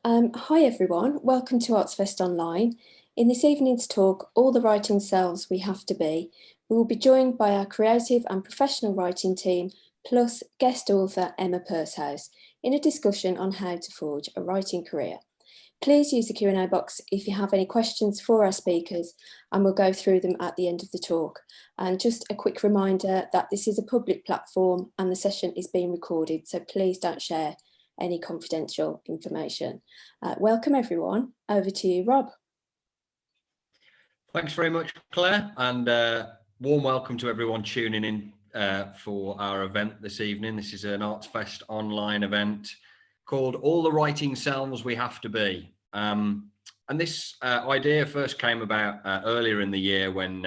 Hi everyone, welcome to ArtsFest Online. In this evening's talk, All the Writing Selves We Have to Be, we will be joined by our creative and professional writing team, plus guest author Emma Purshouse, in a discussion on how to forge a writing career. Please use the Q&A box if you have any questions for our speakers, and we'll go through them at the end of the talk. And just a quick reminder that this is a public platform and the session is being recorded, so please don't share any confidential information. Welcome everyone, over to you, Rob. Thanks very much, Claire, and warm welcome to everyone tuning in for our event this evening. This is an ArtsFest online event called All the Writing Selves We Have to Be. And this idea first came about earlier in the year when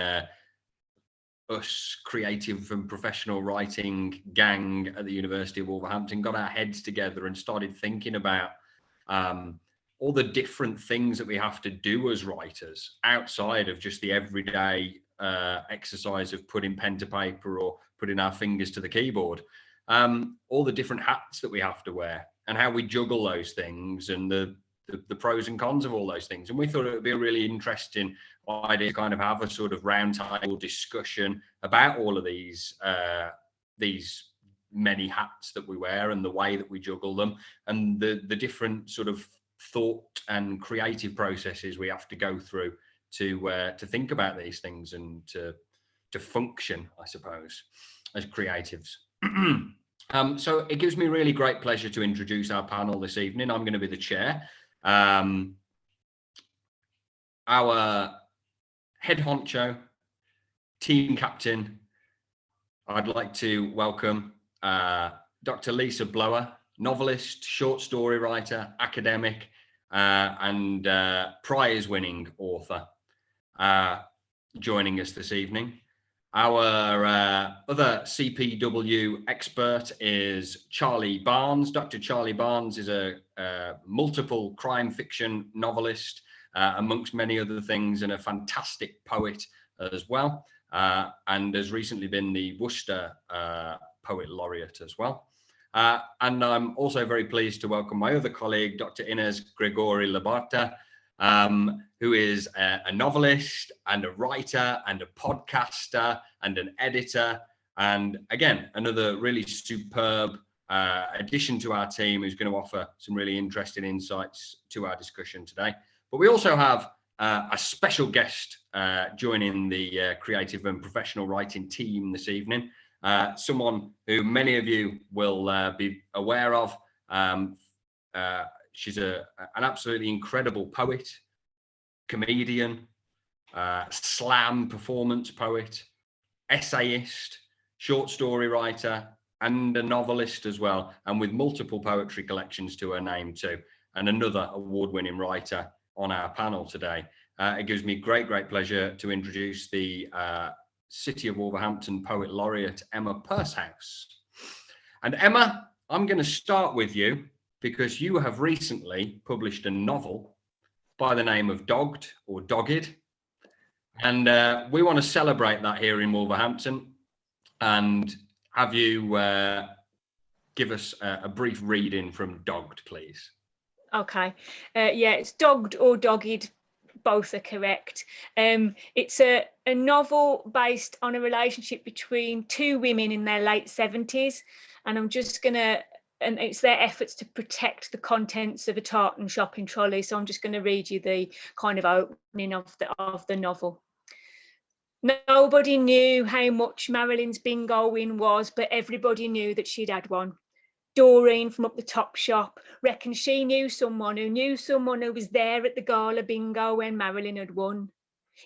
us creative and professional writing gang at the University of Wolverhampton got our heads together and started thinking about all the different things that we have to do as writers outside of just the everyday exercise of putting pen to paper or putting our fingers to the keyboard. All the different hats that we have to wear and how we juggle those things and the pros and cons of all those things. And we thought it would be a really interesting idea to kind of have a sort of roundtable discussion about all of these many hats that we wear and the way that we juggle them and the different sort of thought and creative processes we have to go through to think about these things and to function, I suppose, as creatives. So it gives me really great pleasure to introduce our panel this evening. I'm going to be the chair. Our head honcho, team captain, I'd like to welcome Dr. Lisa Blower, novelist, short story writer, academic, and prize-winning author, joining us this evening. Our other CPW expert is Charlie Barnes. Dr. Charlie Barnes is a multiple crime fiction novelist, amongst many other things, and a fantastic poet as well, and has recently been the Worcester Poet Laureate as well. And I'm also very pleased to welcome my other colleague, Dr. Inez Gregory Labarta, who is a novelist and a writer and a podcaster and an editor. And again, another really superb addition to our team who's going to offer some really interesting insights to our discussion today. But we also have a special guest joining the creative and professional writing team this evening. Someone who many of you will be aware of. She's an absolutely incredible poet, comedian, slam performance poet, essayist, short story writer, and a novelist as well, and with multiple poetry collections to her name too, and another award-winning writer on our panel today. It gives me great pleasure to introduce the City of Wolverhampton Poet Laureate, Emma Purshouse. And Emma, I'm going to start with you because you have recently published a novel by the name of Dogged or Dogged. And we want to celebrate that here in Wolverhampton and have you give us a brief reading from Dogged, please. Okay. Yeah, it's Dogged or Dogged. Both are correct. It's a novel based on a relationship between two women in their late 70s. And I'm just going to, and it's their efforts to protect the contents of a tartan shopping trolley. So I'm just going to read you the kind of opening of the novel. Nobody knew how much Marilyn's bingo win was, but everybody knew that she'd had one. Doreen from up the top shop reckoned she knew someone who was there at the gala bingo when Marilyn had won.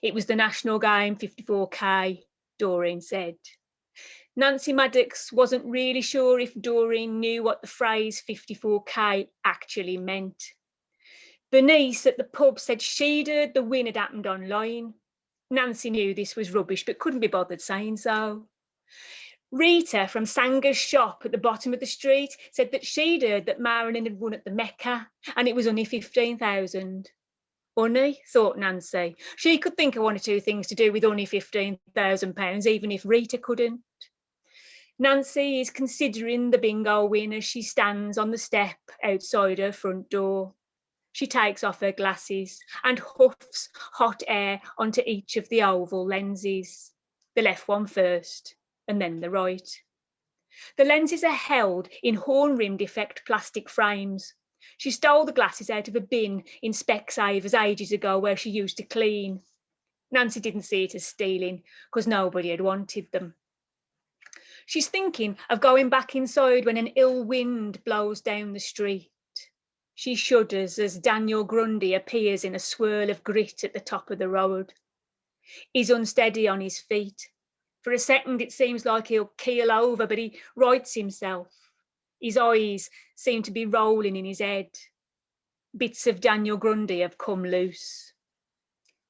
It was the national game, 54k, Doreen said. Nancy Maddox wasn't really sure if Doreen knew what the phrase 54k actually meant. Bernice at the pub said she'd heard the win had happened online. Nancy knew this was rubbish, but couldn't be bothered saying so. Rita from Sanger's shop at the bottom of the street said that she'd heard that Marilyn had won at the Mecca and it was only 15,000. Only, thought Nancy. She could think of one or two things to do with only £15,000, even if Rita couldn't. Nancy is considering the bingo win as she stands on the step outside her front door. She takes off her glasses and huffs hot air onto each of the oval lenses, the left one first and then the right. The lenses are held in horn-rimmed effect plastic frames. She stole the glasses out of a bin in Specsavers ages ago where she used to clean. Nancy didn't see it as stealing because nobody had wanted them. She's thinking of going back inside when an ill wind blows down the street. She shudders as Daniel Grundy appears in a swirl of grit at the top of the road. He's unsteady on his feet. For a second, it seems like he'll keel over, but he rights himself. His eyes seem to be rolling in his head. Bits of Daniel Grundy have come loose.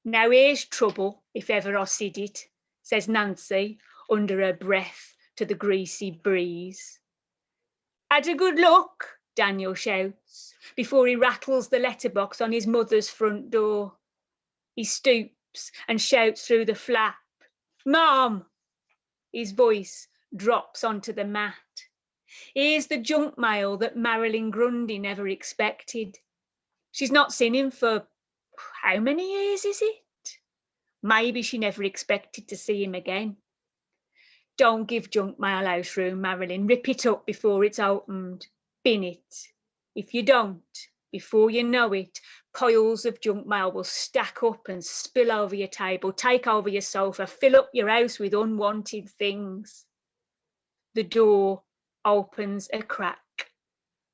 Now here's trouble, if ever I seed it, says Nancy under her breath to the greasy breeze. Had a good look, Daniel shouts, before he rattles the letterbox on his mother's front door. He stoops and shouts through the flap, Mom! His voice drops onto the mat. Here's the junk mail that Marilyn Grundy never expected. She's not seen him for how many years is it? Maybe she never expected to see him again. Don't give junk mail out room, Marilyn. Rip it up before it's opened. Bin it. If you don't, before you know it, piles of junk mail will stack up and spill over your table, take over your sofa, fill up your house with unwanted things. The door opens a crack,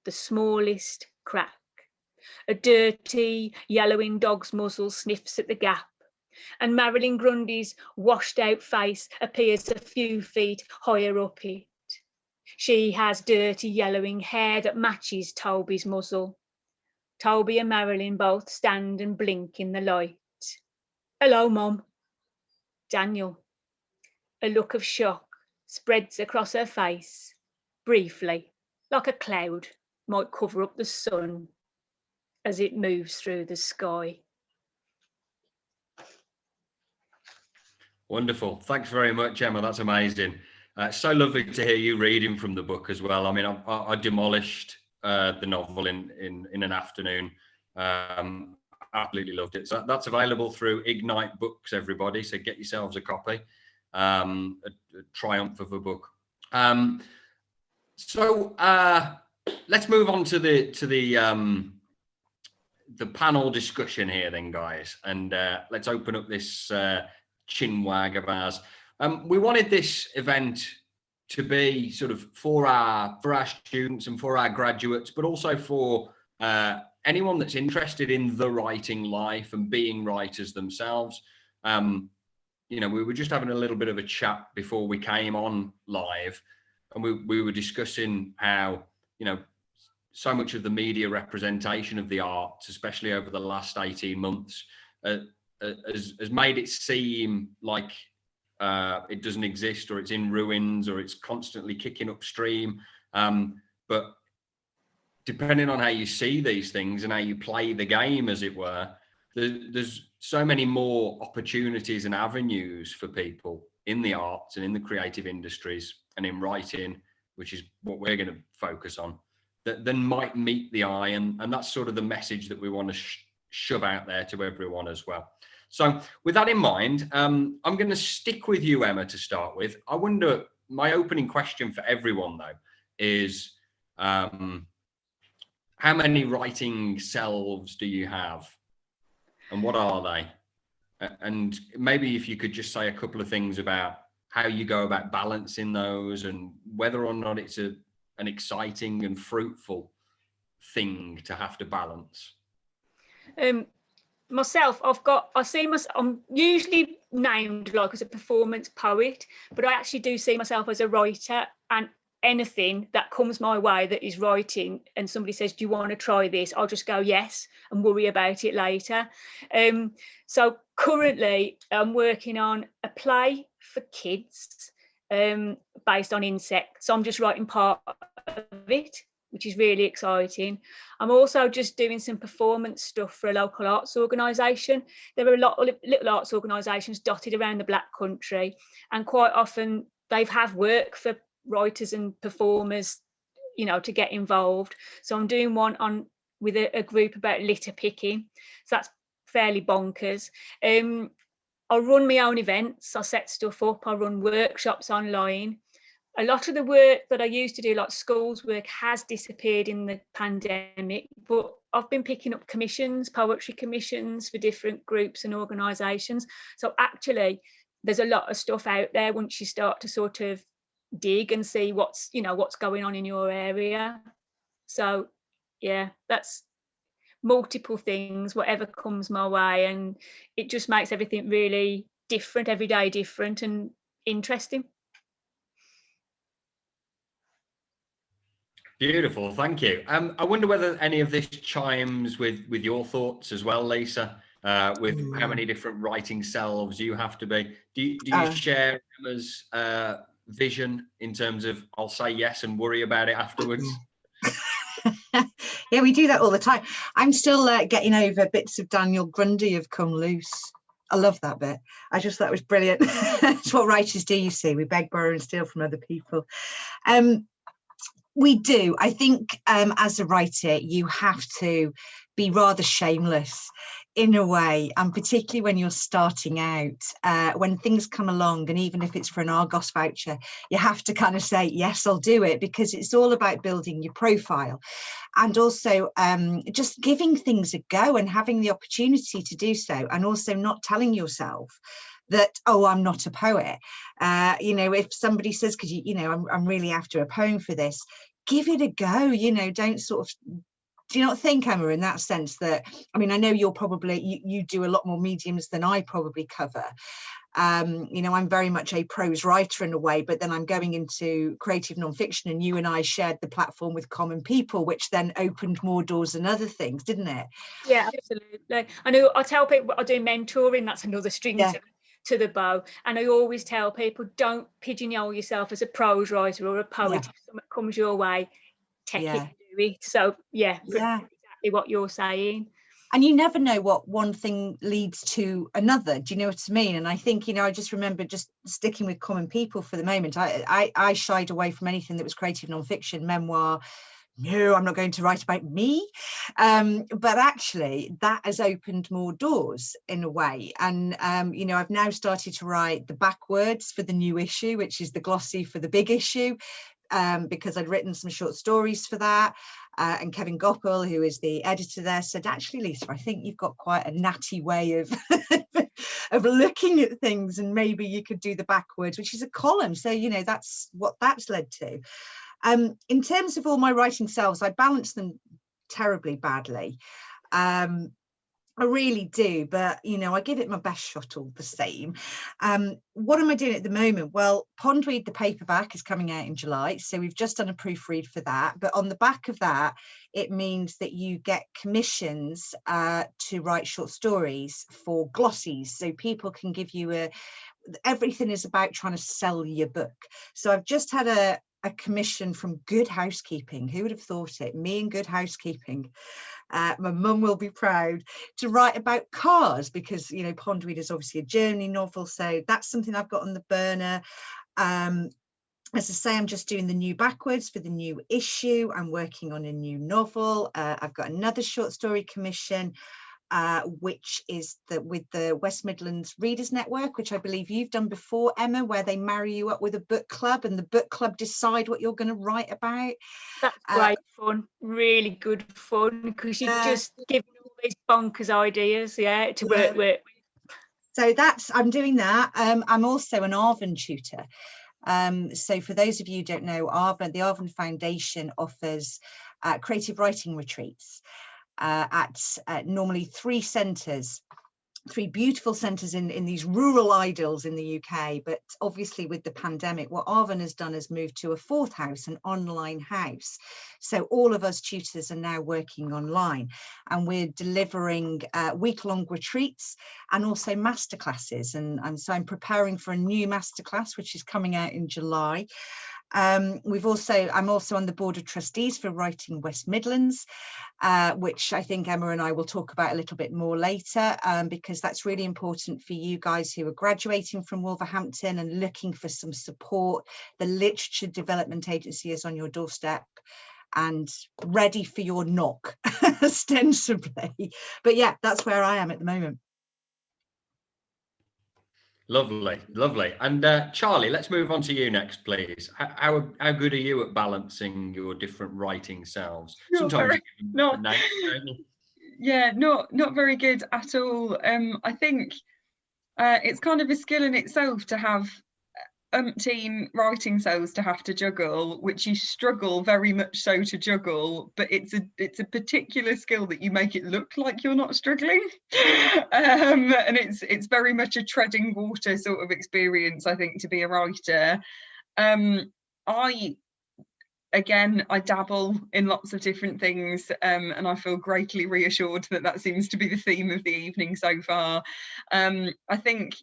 the smallest crack. A dirty, yellowing dog's muzzle sniffs at the gap, and Marilyn Grundy's washed-out face appears a few feet higher up it. She has dirty, yellowing hair that matches Toby's muzzle. Toby and Marilyn both stand and blink in the light. Hello, Mum. Daniel. A look of shock spreads across her face, briefly, like a cloud might cover up the sun as it moves through the sky. Wonderful. Thanks very much, Emma. That's amazing. So lovely to hear you reading from the book as well. I mean, I demolished the novel in an afternoon. Absolutely loved it. So that's available through Ignite Books, everybody. So get yourselves a copy. A triumph of a book. So let's move on to the panel discussion here, then, guys, and let's open up this chinwag of ours. We wanted this event to be sort of for our students and for our graduates, but also for anyone that's interested in the writing life and being writers themselves. You know, we were just having a little bit of a chat before we came on live, and we were discussing how, you know, so much of the media representation of the arts, especially over the last 18 months, has made it seem like it doesn't exist, or it's in ruins, or it's constantly kicking upstream. But depending on how you see these things and how you play the game, as it were, there's so many more opportunities and avenues for people in the arts and in the creative industries and in writing, which is what we're going to focus on, that might meet the eye. And that's sort of the message that we want to shove out there to everyone as well. So with that in mind, I'm going to stick with you, Emma, to start with. I wonder, my opening question for everyone, though, is how many writing selves do you have? And what are they? And maybe if you could just say a couple of things about how you go about balancing those and whether or not it's an exciting and fruitful thing to have to balance. Myself, I'm usually named like as a performance poet, but I actually do see myself as a writer, and anything that comes my way that is writing and somebody says, do you want to try this? I'll just go yes and worry about it later. So currently I'm working on a play for kids based on insects. So I'm just writing part of it, which is really exciting. I'm also just doing some performance stuff for a local arts organisation. There are a lot of little arts organisations dotted around the Black Country, and quite often they have work for writers and performers, you know, to get involved. So I'm doing one on with a group about litter picking. So that's fairly bonkers. I run my own events, I set stuff up, I run workshops online. A lot of the work that I used to do, like schools work, has disappeared in the pandemic, but I've been picking up commissions, poetry commissions for different groups and organisations. So actually, there's a lot of stuff out there once you start to sort of dig and see what's going on in your area. So yeah, that's multiple things, whatever comes my way, and it just makes everything really different, every day different and interesting. Beautiful, thank you. I wonder whether any of this chimes with your thoughts as well, Lisa, with how many different writing selves you have to be. Do you share Emma's vision in terms of I'll say yes and worry about it afterwards? Yeah, we do that all the time. I'm still getting over bits of Daniel Grundy have come loose. I love that bit. I just thought it was brilliant. It's what writers do, you see. We beg, borrow and steal from other people. We do. I think as a writer, you have to be rather shameless in a way, and particularly when you're starting out, when things come along, and even if it's for an Argos voucher, you have to kind of say, yes, I'll do it, because it's all about building your profile. And also just giving things a go and having the opportunity to do so, and also not telling yourself that, oh, I'm not a poet. If somebody says, because I'm really after a poem for this, give it a go. Don't sort of, do you not think, Emma, in that sense that, I mean, I know you're probably, you do a lot more mediums than I probably cover. I'm very much a prose writer in a way, but then I'm going into creative nonfiction, and you and I shared the platform with Common People, which then opened more doors and other things, didn't it? Yeah, absolutely. I know I tell people I do mentoring, that's another string to the bow. And I always tell people, don't pigeonhole yourself as a prose writer or a poet. If something comes your way, take it and do it. So exactly what you're saying. And you never know what one thing leads to another. Do you know what I mean? And I think, I just remember, just sticking with Common People for the moment, I shied away from anything that was creative nonfiction, memoir. No, I'm not going to write about me. But actually, that has opened more doors in a way. And, I've now started to write the backwords for the new issue, which is the glossy for the big issue, because I'd written some short stories for that. And Kevin Goppel, who is the editor there, said, actually, Lisa, I think you've got quite a natty way of of looking at things, and maybe you could do the backwards, which is a column. So, that's what that's led to. In terms of all my writing selves, I balance them terribly badly. I really do, but I give it my best shot all the same. What am I doing at the moment? Well, Pondweed, the paperback, is coming out in July, so we've just done a proofread for that. But on the back of that, it means that you get commissions to write short stories for glossies, so people can give you everything is about trying to sell your book. So I've just had a commission from Good Housekeeping. Who would have thought it? Me and Good Housekeeping. My mum will be proud, to write about cars, because Pondweed is obviously a journey novel, so that's something I've got on the burner. As I say, I'm just doing the new backwards for the new issue. I'm working on a new novel. I've got another short story commission, which is with the West Midlands Readers Network, which I believe you've done before, Emma, where they marry you up with a book club, and the book club decide what you're going to write about. That's great fun, really good fun, because you just give all these bonkers ideas, to work with. So I'm doing that. I'm also an Arvin tutor. So for those of you who don't know, the Arvin Foundation offers creative writing retreats at normally three beautiful centres in these rural idyls in the UK. But obviously with the pandemic, what Arvin has done is moved to a fourth house, an online house. So all of us tutors are now working online, and we're delivering week-long retreats and also masterclasses. And so I'm preparing for a new masterclass, which is coming out in July. I'm also on the board of trustees for Writing West Midlands, which I think Emma and I will talk about a little bit more later, because that's really important for you guys who are graduating from Wolverhampton and looking for some support. The Literature Development Agency is on your doorstep, and ready for your knock, ostensibly. But yeah, that's where I am at the moment. Lovely, lovely. And Charlie, let's move on to you next, please. How good are you at balancing your different writing selves? Sometimes not very good at all. I think it's kind of a skill in itself to have umpteen writing selves to have to juggle, which you struggle very much so to juggle, but it's a particular skill that you make it look like you're not struggling. And it's very much a treading water sort of experience, I think, to be a writer. I dabble in lots of different things, and I feel greatly reassured that seems to be the theme of the evening so far. I think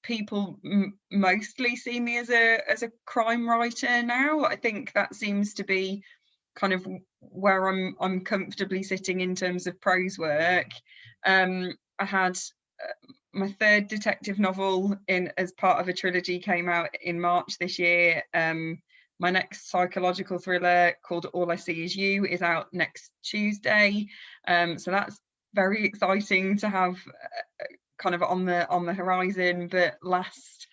people mostly see me as a crime writer now. I think that seems to be kind of where I'm comfortably sitting in terms of prose work. I had my third detective novel as part of a trilogy came out in March this year. My next psychological thriller, called All I See Is You, is out next Tuesday. So that's very exciting to have kind of on the horizon. But last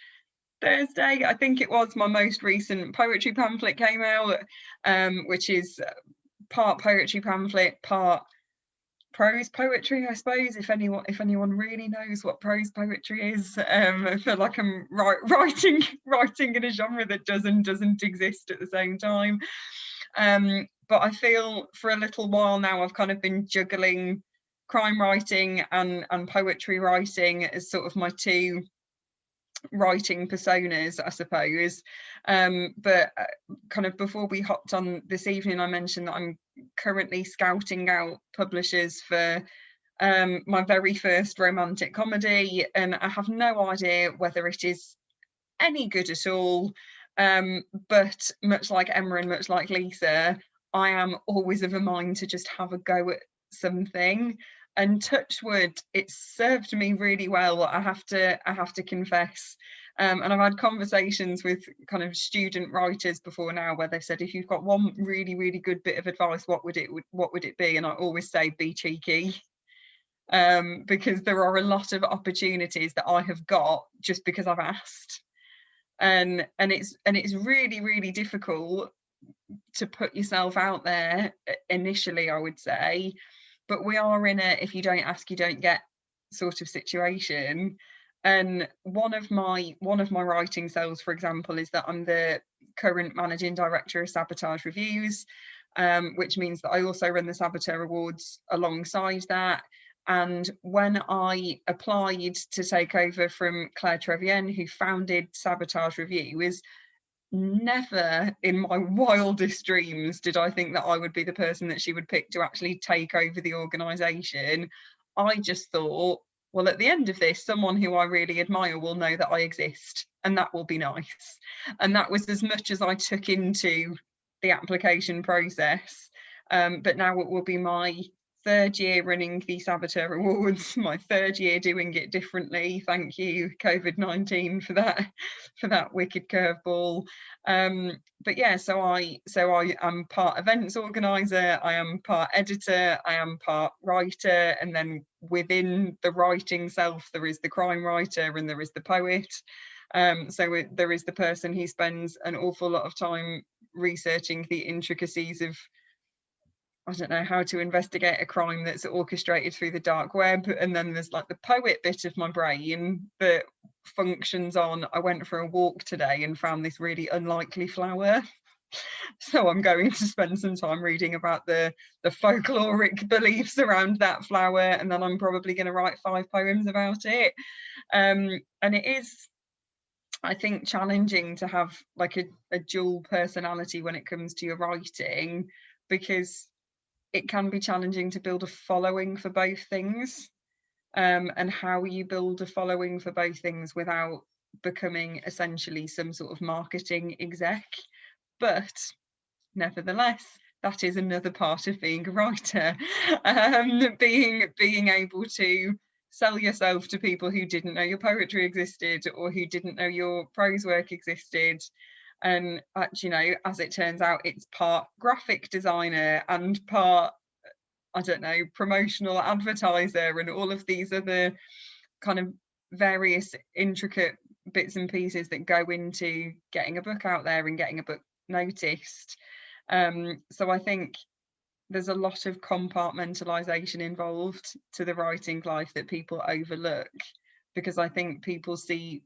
Thursday, I think it was, my most recent poetry pamphlet came out, which is part poetry pamphlet, part prose poetry, I suppose, if anyone really knows what prose poetry is. I feel like I'm writing in a genre that doesn't exist at the same time. But I feel for a little while now I've kind of been juggling crime writing and poetry writing as sort of my two writing personas, I suppose. But kind of before we hopped on this evening, I mentioned that I'm currently scouting out publishers for my very first romantic comedy, and I have no idea whether it is any good at all. But much like Emma and much like Lisa, I am always of a mind to just have a go at something. And touch wood, it's served me really well, I have to confess. And I've had conversations with kind of student writers before now where they've said, if you've got one really, really good bit of advice, what would it be? And I always say, be cheeky. Because there are a lot of opportunities that I have got just because I've asked. And it's really, really difficult to put yourself out there initially, I would say. But we are in a if you don't ask, you don't get sort of situation. And one of my writing selves, for example, is that I'm the current managing director of Sabotage Reviews, which means that I also run the Saboteur Awards alongside that. And when I applied to take over from Claire Trevienne, who founded Sabotage Reviews, never in my wildest dreams did I think that I would be the person that she would pick to actually take over the organisation. I just thought, well, at the end of this, someone who I really admire will know that I exist, and that will be nice. And that was as much as I took into the application process. But now it will be my third year running the Saboteur Awards, my third year doing it differently. Thank you, COVID-19, for that wicked curveball. But yeah, so I am part events organizer, I am part editor, I am part writer, and then within the writing self there is the crime writer and there is the poet. So there is the person who spends an awful lot of time researching the intricacies of, I don't know, how to investigate a crime that's orchestrated through the dark web. And then there's like the poet bit of my brain that functions on, I went for a walk today and found this really unlikely flower. So I'm going to spend some time reading about the folkloric beliefs around that flower, and then I'm probably going to write 5 poems about it. And it is, I think, challenging to have like a dual personality when it comes to your writing, because it can be challenging to build a following for both things, and how you build a following for both things without becoming essentially some sort of marketing exec. But nevertheless, that is another part of being a writer, being able to sell yourself to people who didn't know your poetry existed or who didn't know your prose work existed. And you know, as it turns out, it's part graphic designer and part, I don't know, promotional advertiser and all of these other kind of various intricate bits and pieces that go into getting a book out there and getting a book noticed. So I think there's a lot of compartmentalization involved to the writing life that people overlook, because I think people see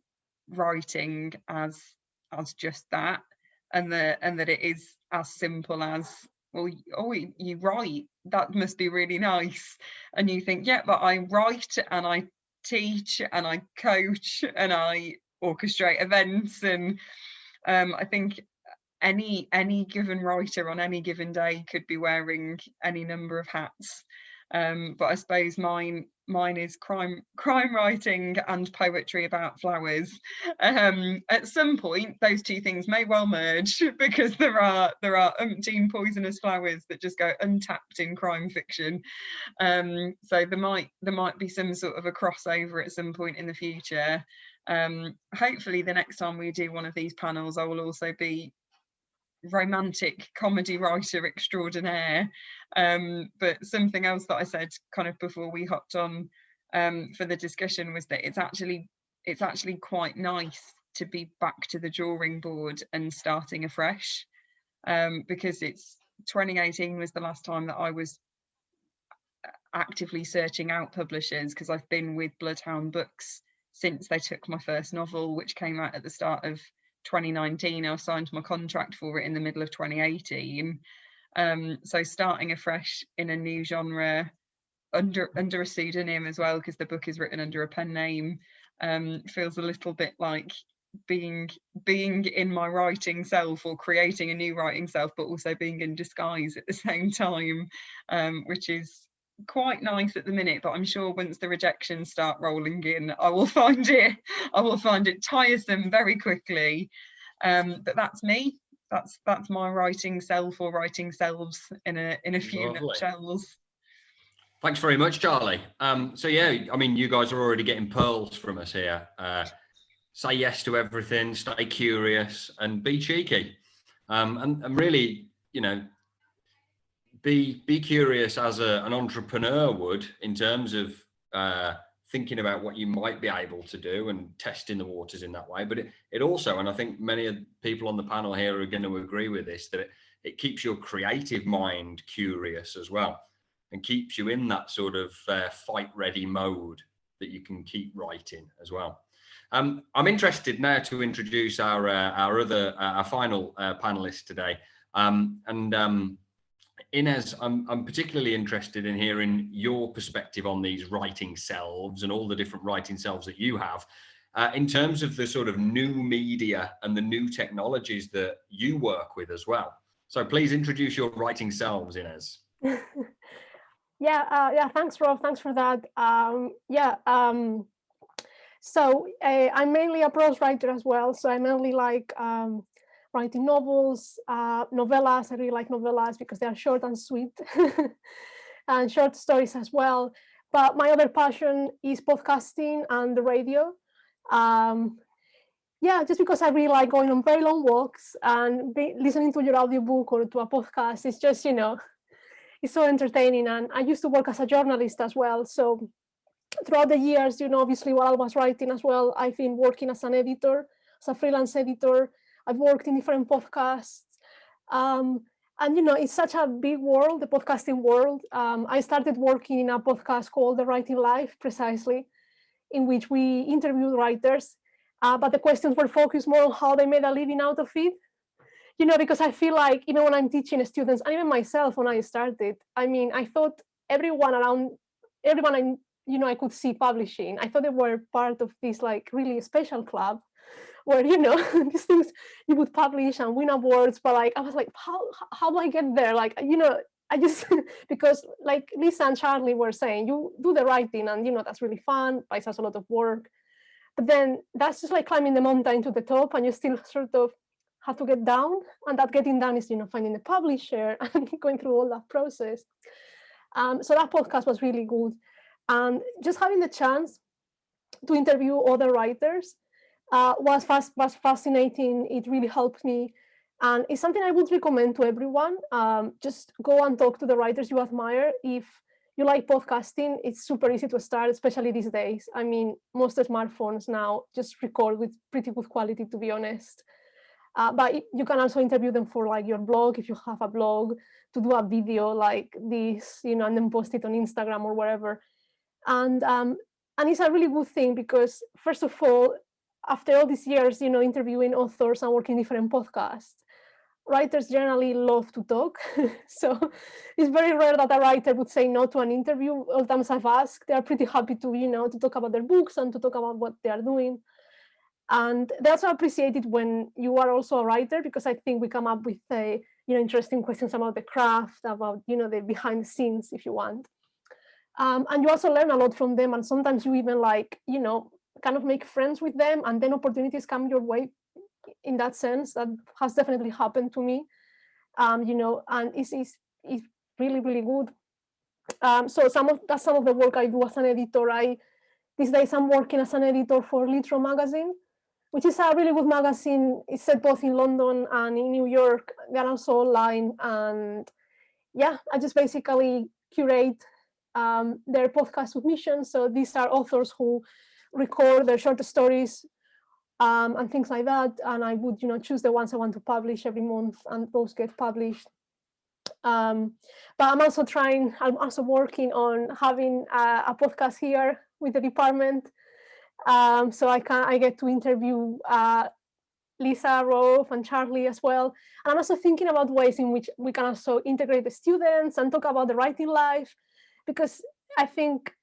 writing as just that, and that it is as simple as, well, oh, you write, that must be really nice. And you think, yeah, but I write and I teach and I coach and I orchestrate events, and I think any given writer on any given day could be wearing any number of hats. But I suppose mine is crime writing and poetry about flowers. At some point, those two things may well merge, because there are umpteen poisonous flowers that just go untapped in crime fiction. So there might be some sort of a crossover at some point in the future. Hopefully, the next time we do one of these panels, I will also be romantic comedy writer extraordinaire. But something else that I said kind of before we hopped on for the discussion was that it's actually quite nice to be back to the drawing board and starting afresh, because 2018 was the last time that I was actively searching out publishers, because I've been with Bloodhound Books since they took my first novel, which came out at the start of 2019. I signed my contract for it in the middle of 2018. So starting afresh in a new genre under a pseudonym as well, because the book is written under a pen name, feels a little bit like being in my writing self, or creating a new writing self, but also being in disguise at the same time, which is quite nice at the minute. But I'm sure once the rejections start rolling in, I will find it tiresome very quickly. But that's me. That's my writing self, or writing selves in a few nutshells. Thanks very much, Charlie. So yeah, I mean, you guys are already getting pearls from us here. Say yes to everything, stay curious, and be cheeky. And really, you know, be curious as an entrepreneur would, in terms of thinking about what you might be able to do and testing the waters in that way. But it also, and I think many of the people on the panel here are going to agree with this, that it keeps your creative mind curious as well, and keeps you in that sort of fight ready mode that you can keep writing as well. I'm interested now to introduce our final panelist today. Inez, I'm particularly interested in hearing your perspective on these writing selves and all the different writing selves that you have, in terms of the sort of new media and the new technologies that you work with as well. So please introduce your writing selves, Inez. Yeah, thanks, Rob. Thanks for that. So I'm mainly a prose writer as well. So I mainly like writing novels, novellas. I really like novellas because they are short and sweet, and short stories as well. But my other passion is podcasting and the radio. Just because I really like going on very long walks and listening to your audiobook or to a podcast. It's just, it's so entertaining. And I used to work as a journalist as well. So throughout the years, obviously while I was writing as well, I've been working as an editor, as a freelance editor. I've worked in different podcasts. And, it's such a big world, the podcasting world. I started working in a podcast called The Writing Life, precisely, in which we interviewed writers. But the questions were focused more on how they made a living out of it. Because I feel like, even when I'm teaching students, and even myself when I started, I thought everyone I could see publishing, I thought they were part of this like really special club where, these things you would publish and win awards. But like, I was like, how do I get there? Like, I just, because like Lisa and Charlie were saying, you do the writing and, that's really fun, but it's a lot of work. But then that's just like climbing the mountain to the top, and you still sort of have to get down. And that getting down is, finding the publisher and going through all that process. So that podcast was really good. And just having the chance to interview other writers was fascinating. It really helped me. And it's something I would recommend to everyone. Just go and talk to the writers you admire. If you like podcasting, it's super easy to start, especially these days. I mean, most smartphones now just record with pretty good quality, to be honest. But you can also interview them for like your blog, if you have a blog, to do a video like this, you know, and then post it on Instagram or wherever. And it's a really good thing because, first of all, after all these years, you know, interviewing authors and working different podcasts, writers generally love to talk. So it's very rare that a writer would say no to an interview. All the times I've asked, they are pretty happy to, you know, to talk about their books and to talk about what they are doing. And they also appreciate it when you are also a writer, because I think we come up with you know, interesting questions about the craft, about, you know, the behind the scenes, if you want. And you also learn a lot from them, and sometimes you even, like, you know, kind of make friends with them, and then opportunities come your way. In that sense, that has definitely happened to me, you know, and it's really, really good. So that's some of the work I do as an editor. These days I'm working as an editor for Litro magazine, which is a really good magazine. It's set both in London and in New York. They're also online, and yeah, I just basically curate their podcast submissions. So these are authors who record their short stories and things like that. And I would, you know, choose the ones I want to publish every month, and those get published. But I'm also working on having a podcast here with the department. So I get to interview Lisa, Rolf, and Charlie as well. And I'm also thinking about ways in which we can also integrate the students and talk about the writing life, because I think,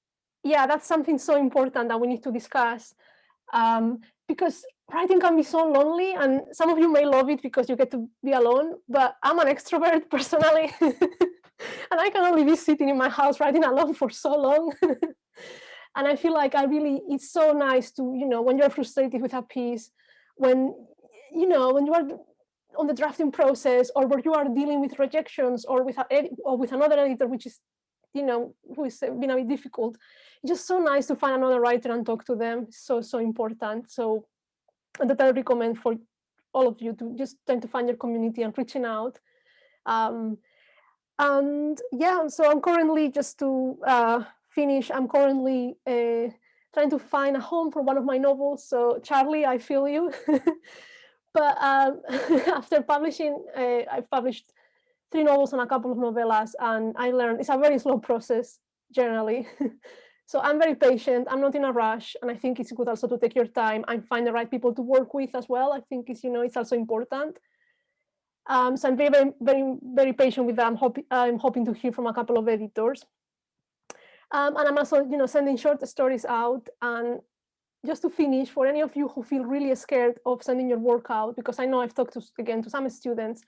yeah, that's something so important that we need to discuss. Because writing can be so lonely, and some of you may love it because you get to be alone, but I'm an extrovert personally, and I can only be sitting in my house writing alone for so long. And I feel like it's so nice to, you know, when you're frustrated with a piece, when, you know, when you are on the drafting process, or where you are dealing with rejections, or with another editor, which is, you know, who is been a bit difficult. It's just so nice to find another writer and talk to them. So important. So that I recommend for all of you to just tend to find your community and reaching out. And yeah, so I'm currently, just to finish, I'm currently trying to find a home for one of my novels. So Charlie, I feel you. But after publishing, I've published 3 novels and a couple of novellas, and I learned it's a very slow process generally. So I'm very patient. I'm not in a rush, and I think it's good also to take your time and find the right people to work with as well. I think it's, you know, it's also important. So I'm very, very, very, very patient with that. I'm hoping to hear from a couple of editors. And I'm also, you know, sending short stories out. And just to finish, for any of you who feel really scared of sending your work out, because I know I've talked to some students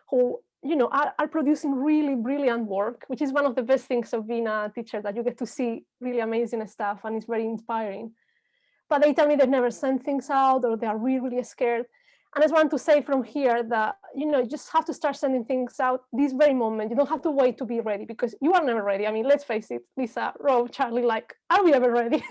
who, you know, are producing really brilliant work, which is one of the best things of being a teacher, that you get to see really amazing stuff, and it's very inspiring. But they tell me they've never sent things out, or they are really, really scared. And I just want to say from here that, you know, you just have to start sending things out this very moment. You don't have to wait to be ready, because you are never ready. I mean, let's face it, Lisa, Rob, Charlie, like, are we ever ready?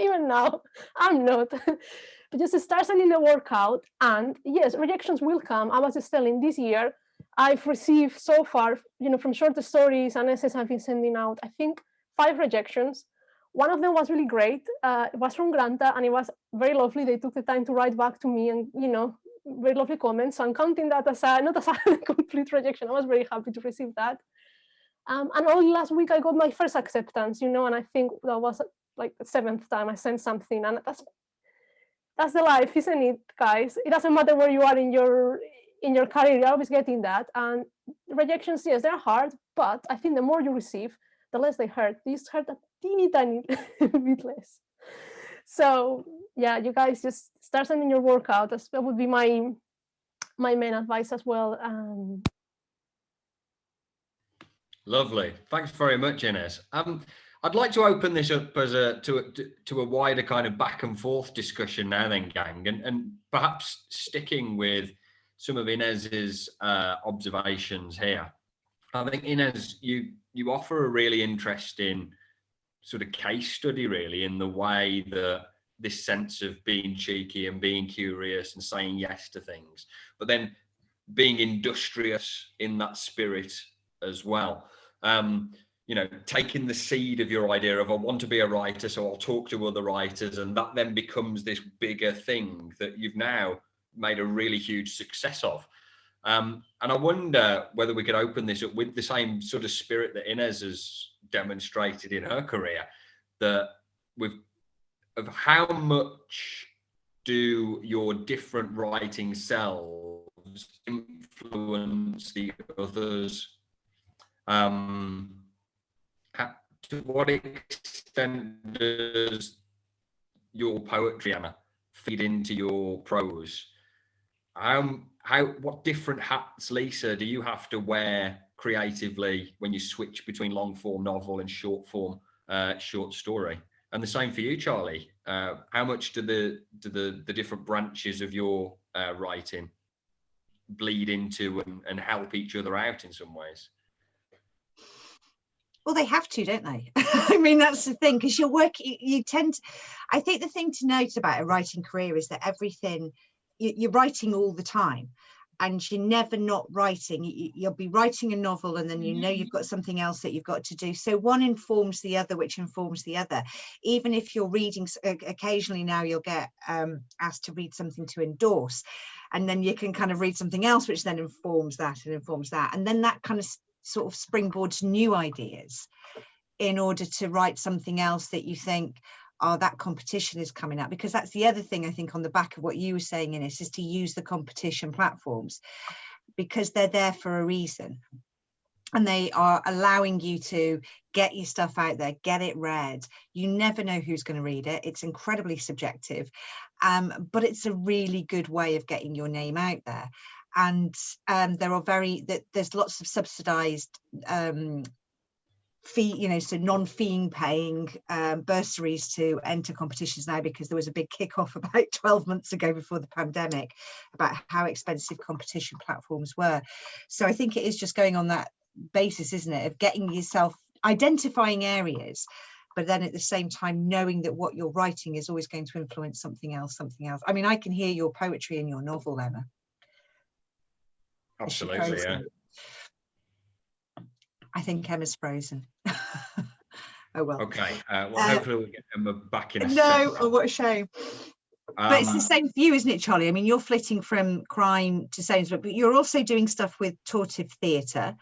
Even now, I'm not. But just start sending the work out. And yes, rejections will come. I was just telling, this year, I've received so far, you know, from short stories and essays I've been sending out, I think 5 rejections. One of them was really great. It was from Granta, and it was very lovely. They took the time to write back to me, and, you know, very lovely comments. So I'm counting that as not as a complete rejection. I was very happy to receive that. And only last week I got my first acceptance, you know, and I think that was like the 7th time I sent something, and that's the life, isn't it, guys? It doesn't matter where you are in your career, you're always getting that. And rejections, yes, they're hard, but I think the more you receive, the less they hurt. These hurt a teeny tiny bit less. So yeah, you guys just start sending your work out. That would be my main advice as well. Lovely. Thanks very much, Ines. I'd like to open this up as to a wider kind of back and forth discussion now then, gang, and perhaps sticking with some of Ines's observations here. I think, Ines, you offer a really interesting sort of case study, really, in the way that this sense of being cheeky and being curious and saying yes to things, but then being industrious in that spirit as well. You know, taking the seed of your idea of, I want to be a writer, so I'll talk to other writers, and that then becomes this bigger thing that you've now made a really huge success of. And I wonder whether we could open this up with the same sort of spirit that Inez has demonstrated in her career, that of how much do your different writing selves influence the others? To what extent does your poetry, Emma, feed into your prose? What different hats, Lisa, do you have to wear creatively when you switch between long form novel and short form short story? And the same for you, Charlie. How much do the different branches of your writing bleed into and help each other out in some ways? Well, they have to, don't they? I mean, that's the thing, because you tend to, I think the thing to note about a writing career is that everything, you're writing all the time, and you're never not writing. You'll be writing a novel, and then you know you've got something else that you've got to do. So one informs the other, which informs the other. Even if you're reading, occasionally now you'll get asked to read something to endorse, and then you can kind of read something else, which then informs that and informs that. And then that kind of sort of springboards new ideas in order to write something else that you think, oh, that competition is coming up. Because that's the other thing, I think, on the back of what you were saying, Innes, is to use the competition platforms, because they're there for a reason, and they are allowing you to get your stuff out there, get it read. You never know who's going to read it. It's incredibly subjective, but it's a really good way of getting your name out there. And there's lots of subsidized fee, so non-fee paying bursaries to enter competitions now, because there was a big kickoff about 12 months ago before the pandemic about how expensive competition platforms were. So I think it is just going on that basis, isn't it, of getting yourself, identifying areas, but then at the same time knowing that what you're writing is always going to influence something else. I mean, I can hear your poetry in your novel, Emma. Absolutely, yeah. I think Emma's frozen. Oh well. Okay. Well, hopefully we'll get Emma back in a no, second. oh, what a shame. But it's the same for you, isn't it, Charlie? I mean, you're flitting from crime to Selves, but you're also doing stuff with Tortive Theatre.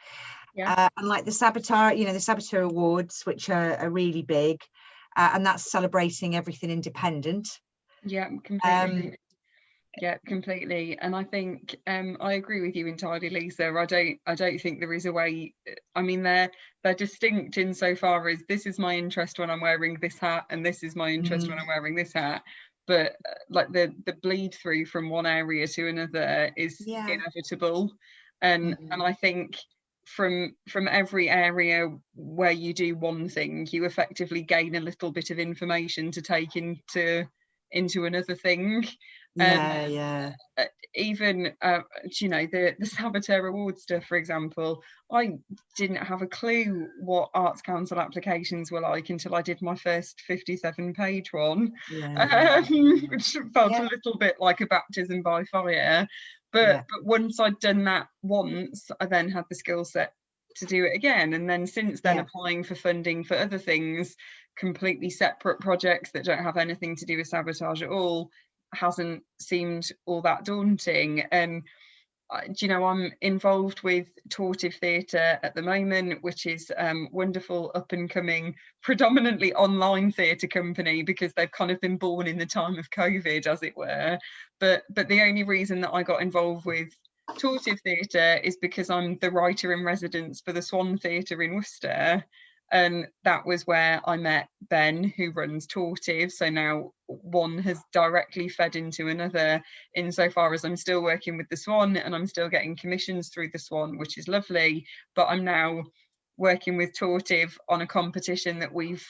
Yeah. And like the Saboteur, the Saboteur Awards, which are really big, and that's celebrating everything independent. Yeah, completely. Yeah, completely. And I think I agree with you entirely, Lisa. I don't think there is a way. I mean, they're distinct insofar as this is my interest when I'm wearing this hat, and this is my interest when I'm wearing this hat. But like the bleed through from one area to another is inevitable. And I think from every area where you do one thing, you effectively gain a little bit of information to take into another thing. Even the Saboteur Award stuff, for example, I didn't have a clue what Arts Council applications were like until I did my first 57-page one, which felt a little bit like a baptism by fire. But once I'd done that once, I then had the skill set to do it again. And then since then, applying for funding for other things, completely separate projects that don't have anything to do with sabotage at all, hasn't seemed all that daunting. And I'm involved with Tortive Theatre at the moment, which is wonderful up and coming predominantly online theatre company, because they've kind of been born in the time of COVID, as it were. But the only reason that I got involved with Tortive Theatre is because I'm the writer in residence for the Swan Theatre in Worcester. And that was where I met Ben, who runs Tortive. So now one has directly fed into another, insofar as I'm still working with the Swan and I'm still getting commissions through the Swan, which is lovely. But I'm now working with Tortive on a competition that we've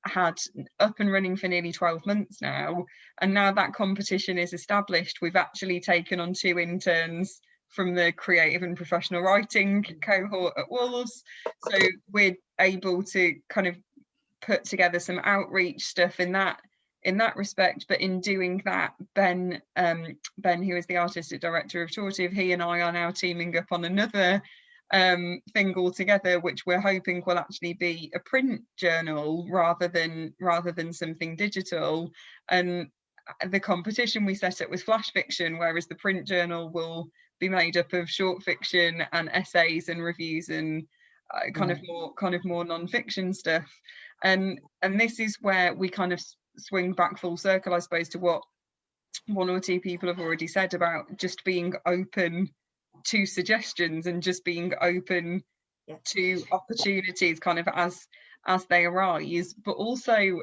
had up and running for nearly 12 months now. And now that competition is established, we've actually taken on 2 interns from the creative and professional writing cohort at Wolves. So we're able to kind of put together some outreach stuff in that in that respect. But in doing that, Ben, who is the artistic director of Tortive, he and I are now teaming up on another thing altogether, which we're hoping will actually be a print journal rather than something digital. And the competition we set up was flash fiction, whereas the print journal will be made up of short fiction and essays and reviews and kind of more non-fiction stuff. And this is where we kind of swing back full circle, I suppose, to what one or two people have already said about just being open to suggestions and just being open to opportunities kind of as they arise, but also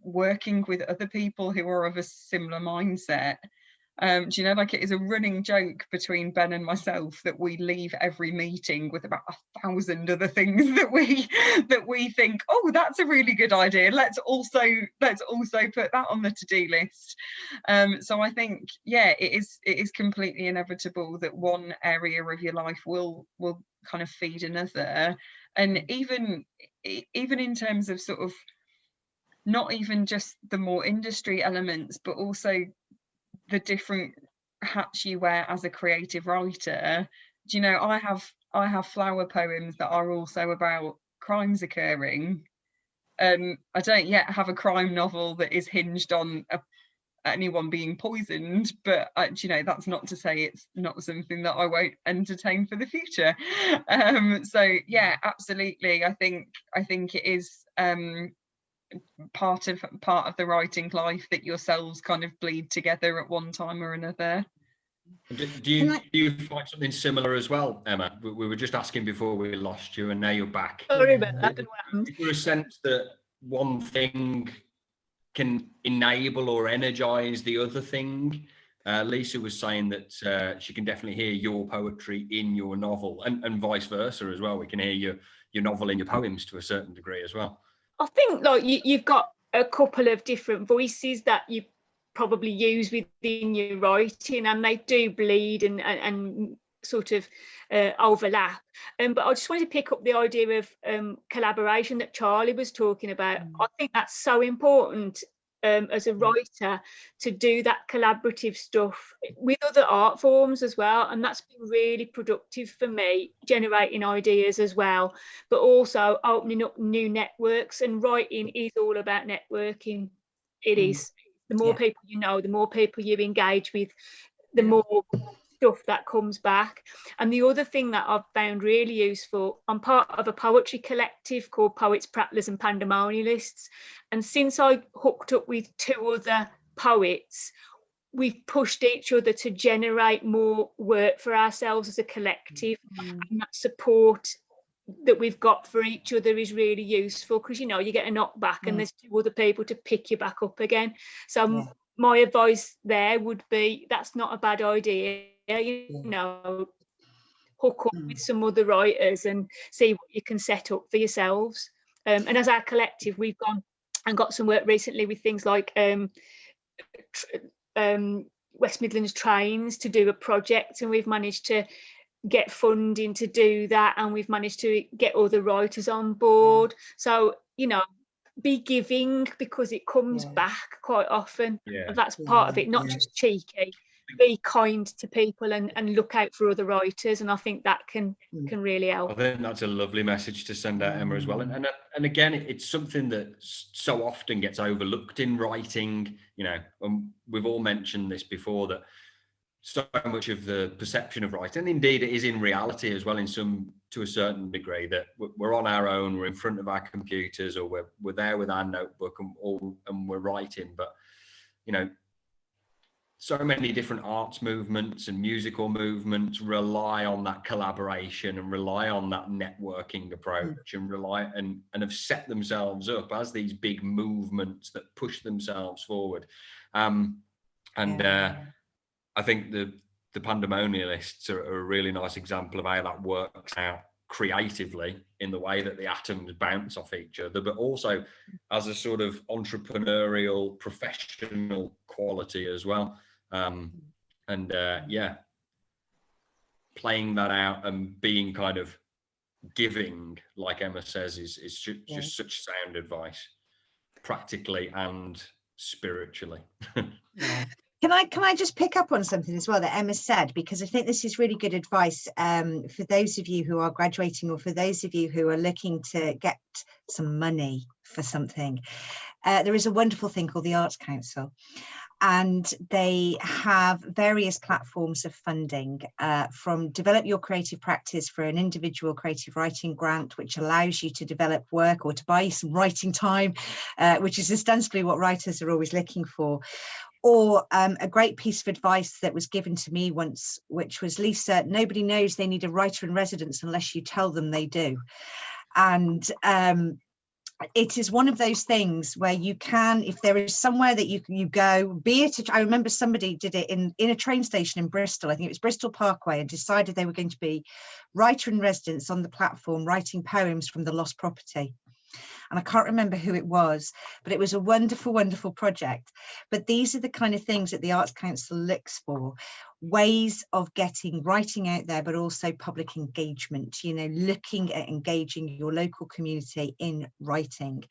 working with other people who are of a similar mindset. Do you know, like, it is a running joke between Ben and myself that we leave every meeting with about 1,000 other things that we think, oh, that's a really good idea, let's also put that on the to-do list. So I think, yeah, it is completely inevitable that one area of your life will kind of feed another. And even in terms of sort of not even just the more industry elements, but also the different hats you wear as a creative writer. Do you know, I have flower poems that are also about crimes occurring. I don't yet have a crime novel that is hinged on anyone being poisoned, but you know, that's not to say it's not something that I won't entertain for the future. So yeah, absolutely. I think it is part of the writing life that yourselves kind of bleed together at one time or another. Do you find something similar as well, Emma? We were just asking before we lost you, and now you're back. Sorry about that. Is there a sense that one thing can enable or energize the other thing? Lisa was saying that she can definitely hear your poetry in your novel, and vice versa as well. We can hear your novel in your poems to a certain degree as well. I think, like, you've got a couple of different voices that you probably use within your writing, and they do bleed and sort of overlap. But I just wanted to pick up the idea of collaboration that Charlie was talking about. I think that's so important as a writer, to do that collaborative stuff with other art forms as well, and that's been really productive for me, generating ideas as well, but also opening up new networks. And writing is all about networking. It is. The more people you know, the more people you engage with, the more stuff that comes back. And the other thing that I've found really useful, I'm part of a poetry collective called Poets, Prattlers and Pandemonialists, and since I hooked up with two other poets, we've pushed each other to generate more work for ourselves as a collective. And that support that we've got for each other is really useful, because, you know, you get a knock back and there's two other people to pick you back up again. So my advice there would be, that's not a bad idea. You know, hook up with some other writers and see what you can set up for yourselves. And as our collective, we've gone and got some work recently with things like West Midlands Trains to do a project, and we've managed to get funding to do that, and we've managed to get other writers on board. So, you know, be giving, because it comes back quite often. That's part of it, not just cheeky. Be kind to people and look out for other writers, and I think that can really help. I think that's a lovely message to send out, Emma, as well. And again, it's something that so often gets overlooked in writing. You know, we've all mentioned this before, that so much of the perception of writing, and indeed it is in reality as well, to a certain degree, that we're on our own, we're in front of our computers, or we're there with our notebook and we're writing. But, you know, so many different arts movements and musical movements rely on that collaboration and rely on that networking approach, and have set themselves up as these big movements that push themselves forward. I think the Pandemonialists are a really nice example of how that works out creatively, in the way that the atoms bounce off each other, but also as a sort of entrepreneurial, professional quality as well. Playing that out and being kind of giving, like Emma says, is just such sound advice, practically and spiritually. Yeah. Can I just pick up on something as well that Emma said, because I think this is really good advice for those of you who are graduating, or for those of you who are looking to get some money for something. There is a wonderful thing called the Arts Council, and they have various platforms of funding, from Develop Your Creative Practice for an individual creative writing grant, which allows you to develop work or to buy some writing time, which is ostensibly what writers are always looking for. Or a great piece of advice that was given to me once, which was, Lisa, nobody knows they need a writer in residence unless you tell them they do. And it is one of those things where you can, if there is somewhere that you go, be it, I remember somebody did it in a train station in Bristol, I think it was Bristol Parkway, and decided they were going to be writer in residence on the platform, writing poems from the lost property. And I can't remember who it was, but it was a wonderful, wonderful project. But these are the kind of things that the Arts Council looks for, ways of getting writing out there, but also public engagement, you know, looking at engaging your local community in writing.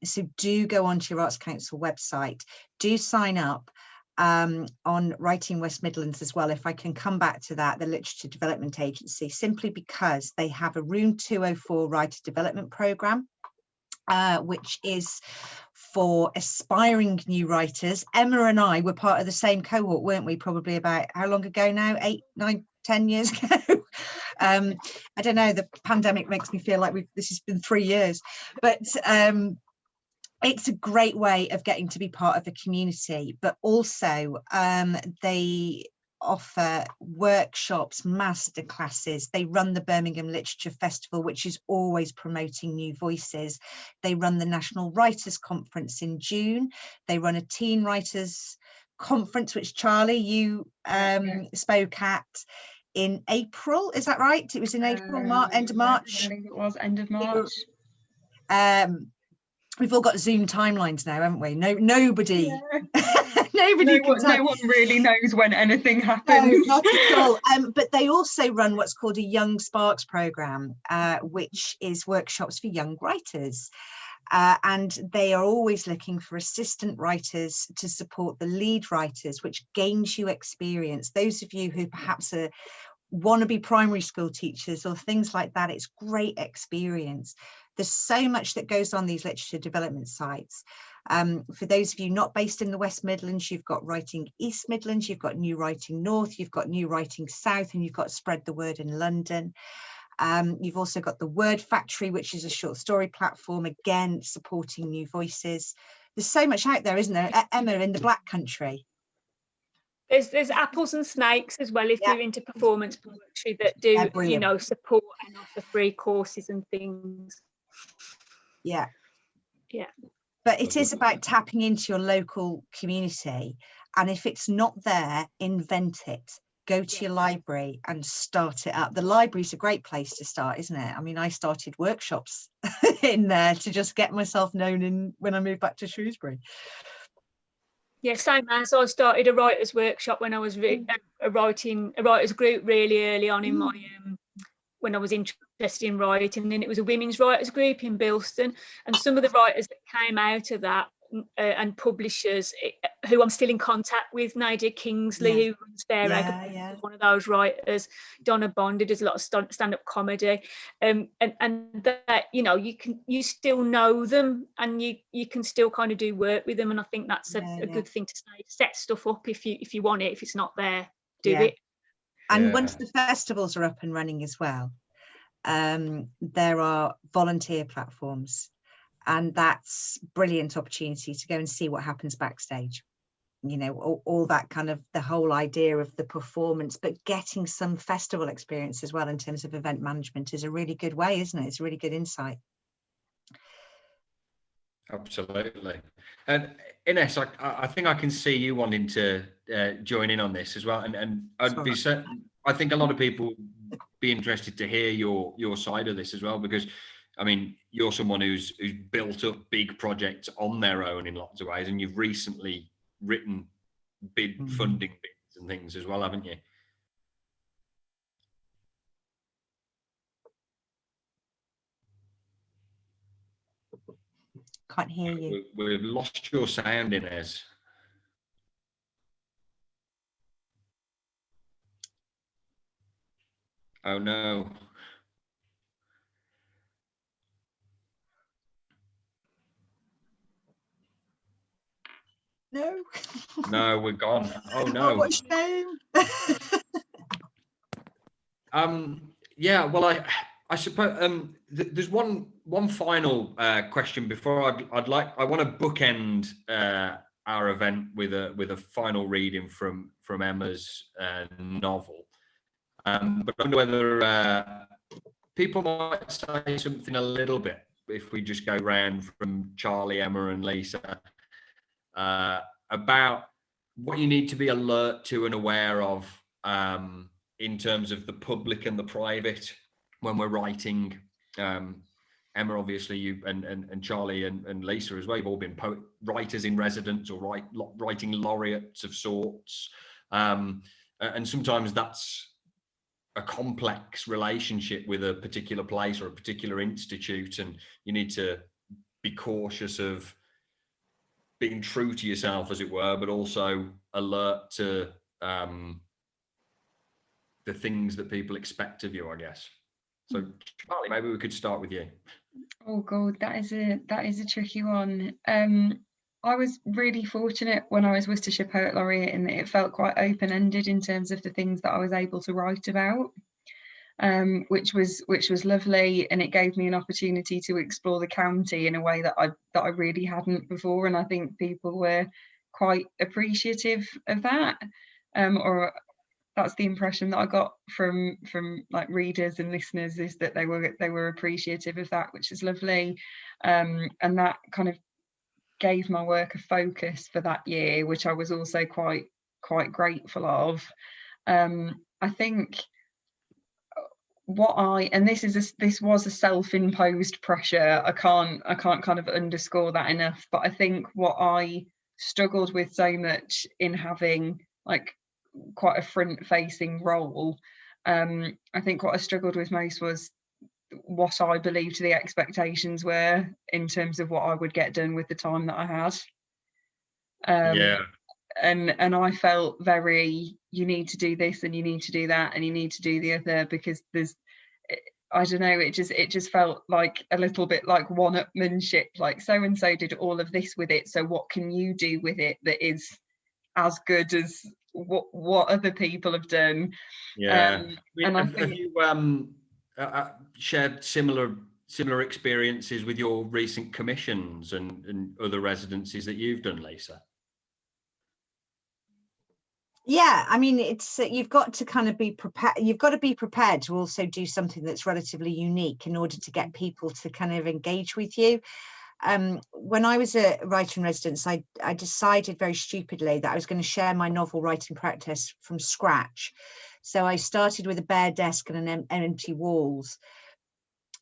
So do go onto your Arts Council website, do sign up on Writing West Midlands as well, if I can come back to that, the Literature Development Agency, simply because they have a Room 204 Writer Development Programme, which is for aspiring new writers. Emma and I were part of the same cohort, weren't we? Probably about, how long ago now? 8, 9, 10 years ago. I don't know, the pandemic makes me feel like this has been 3 years, but it's a great way of getting to be part of a community. But also they offer workshops, masterclasses. They run the Birmingham Literature Festival, which is always promoting new voices. They run the National Writers' Conference in June. They run a Teen Writers' Conference, which Charlie, you spoke at in April. Is that right? It was in April, end of March. I think it was end of March. We've all got Zoom timelines now, haven't we? Nobody. Yeah. No one really knows when anything happens. No, not at all. But they also run what's called a Young Sparks programme, which is workshops for young writers. And they are always looking for assistant writers to support the lead writers, which gains you experience. Those of you who perhaps want to be primary school teachers or things like that, it's great experience. There's so much that goes on these literature development sites. For those of you not based in the West Midlands, you've got Writing East Midlands, you've got New Writing North, you've got New Writing South, and you've got Spread the Word in London. You've also got the Word Factory, which is a short story platform, again, supporting new voices. There's so much out there, isn't there, Emma, in the Black Country? There's Apples and Snakes as well, if you're into performance poetry, that do, you know, support and offer free courses and things. Yeah. Yeah. But it is about tapping into your local community. And if it's not there, invent it. Go to your library and start it up. The library's a great place to start, isn't it? I mean, I started workshops in there to just get myself known when I moved back to Shrewsbury. Yeah, same as I started a writers' workshop when I was a writers' group really early on in my when I was interested in writing, and it was a women's writers' group in Bilston, and some of the writers that came out of that and publishers who I'm still in contact with, Nadia Kingsley, who runs Fair Egg, one of those writers, Donna Bond, who does a lot of stand-up comedy, and that, you know, you still know them and you can still kind of do work with them, and I think that's a good thing to say. Set stuff up if you want it. If it's not there, do it. And once the festivals are up and running as well, there are volunteer platforms. And that's brilliant opportunity to go and see what happens backstage. You know, all that kind of, the whole idea of the performance, but getting some festival experience as well in terms of event management is a really good way, isn't it? It's a really good insight. Absolutely. And Ines, I think I can see you wanting to join in on this as well. And I'd be certain, I think a lot of people be interested to hear your side of this as well, because I mean, you're someone who's built up big projects on their own in lots of ways, and you've recently written big funding bids and things as well, haven't you? can't hear you. We've lost your sound, Inez. Oh no. No. No, we're gone. Oh Oh, no. what a shame. Yeah, well, I suppose there's one final question before I want to bookend our event with a final reading from Emma's novel. But I wonder whether people might say something a little bit if we just go round from Charlie, Emma, and Lisa about what you need to be alert to and aware of in terms of the public and the private when we're writing. Emma, obviously, you and Charlie and Lisa as well, you've all been writers in residence or writing laureates of sorts. And sometimes that's a complex relationship with a particular place or a particular institute, and you need to be cautious of being true to yourself, as it were, but also alert to the things that people expect of you, I guess. So Charlie, maybe we could start with you. Oh God, that is a tricky one. I was really fortunate when I was Worcestershire Poet Laureate in that it felt quite open-ended in terms of the things that I was able to write about, which was lovely, and it gave me an opportunity to explore the county in a way that I really hadn't before, and I think people were quite appreciative of that, or that's the impression that I got from like readers and listeners, is that they were appreciative of that, which is lovely, and that kind of gave my work a focus for that year, which I was also quite grateful of. I think this was a self-imposed pressure. I can't kind of underscore that enough, but I think what I struggled with so much in having like quite a front-facing role, I think what I struggled with most was what I believed the expectations were in terms of what I would get done with the time that I had. And I felt very, you need to do this and you need to do that and you need to do the other, because there's, I don't know, it just felt like a little bit like one-upmanship, like so and so did all of this with it, so what can you do with it that is as good as what other people have done? And I think, have you shared similar experiences with your recent commissions and other residencies that you've done, Lisa? Yeah, I mean, it's you've got to kind of be prepared. You've got to be prepared to also do something that's relatively unique in order to get people to kind of engage with you. When I was a writer in residence, I decided very stupidly that I was going to share my novel writing practice from scratch. So I started with a bare desk and an empty walls.